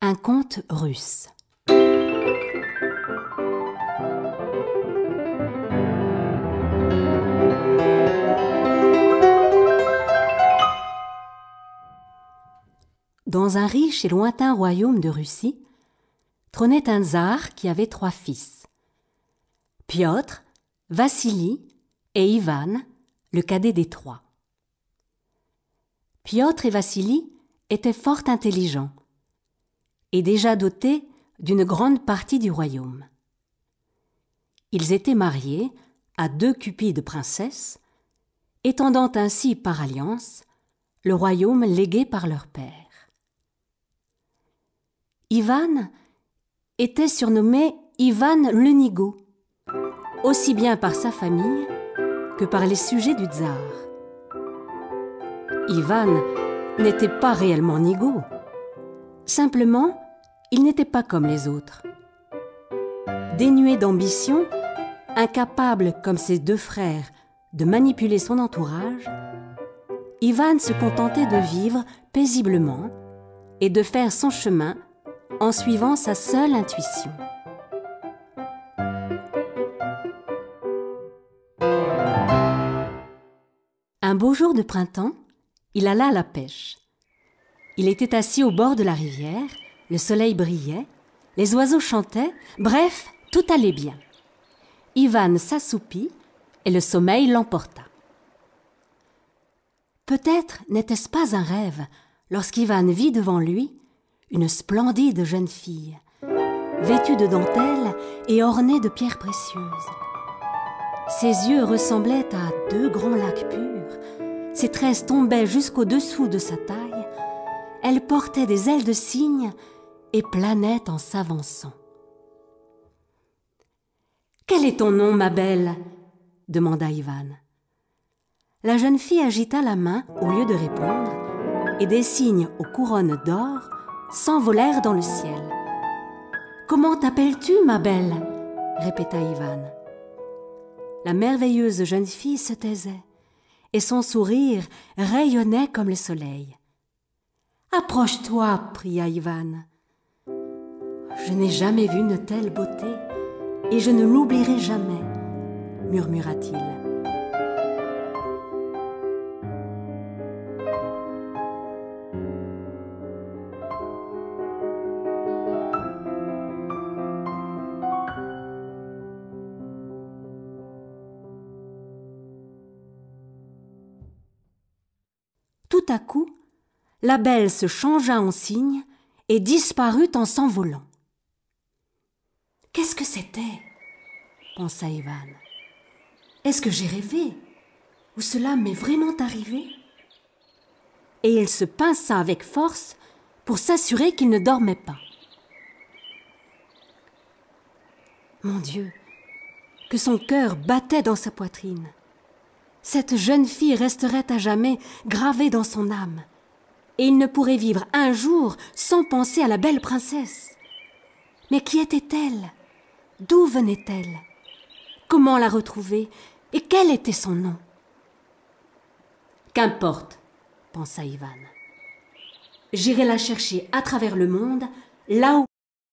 Un conte russe. Dans un riche et lointain royaume de Russie, trônait un tsar qui avait 3 fils, Piotr, Vassili et Ivan, le cadet des 3. Piotr et Vassili étaient fort intelligents et déjà dotés d'une grande partie du royaume. Ils étaient mariés à 2 cupides princesses, étendant ainsi par alliance le royaume légué par leur père. Ivan était surnommé Ivan le Nigaud, aussi bien par sa famille que par les sujets du tsar. Ivan n'était pas réellement nigaud, simplement il n'était pas comme les autres. Dénué d'ambition, incapable comme ses 2 frères de manipuler son entourage, Ivan se contentait de vivre paisiblement et de faire son chemin en suivant sa seule intuition. Un beau jour de printemps, il alla à la pêche. Il était assis au bord de la rivière, le soleil brillait, les oiseaux chantaient, bref, tout allait bien. Ivan s'assoupit et le sommeil l'emporta. Peut-être n'était-ce pas un rêve lorsqu'Ivan vit devant lui une splendide jeune fille, vêtue de dentelle et ornée de pierres précieuses. Ses yeux ressemblaient à 2 grands lacs purs, ses tresses tombaient jusqu'au-dessous de sa taille, elle portait des ailes de cygne et planait en s'avançant. « Quel est ton nom, ma belle ?» demanda Ivan. La jeune fille agita la main au lieu de répondre, et des cygnes aux couronnes d'or s'envolèrent dans le ciel. « Comment t'appelles-tu, ma belle ?» répéta Ivan. La merveilleuse jeune fille se taisait, et son sourire rayonnait comme le soleil. « Approche-toi, pria Ivan. Je n'ai jamais vu une telle beauté, et je ne l'oublierai jamais, murmura-t-il. Tout à coup, la belle se changea en cygne et disparut en s'envolant. « Qu'est-ce que c'était ?» pensa Ivan. « Est-ce que j'ai rêvé? Ou cela m'est vraiment arrivé ?» Et il se pinça avec force pour s'assurer qu'il ne dormait pas. Mon Dieu, que son cœur battait dans sa poitrine. Cette jeune fille resterait à jamais gravée dans son âme, et il ne pourrait vivre un jour sans penser à la belle princesse. Mais qui était-elle? D'où venait-elle? Comment la retrouver? Et quel était son nom? Qu'importe, pensa Ivan. J'irai la chercher à travers le monde, là où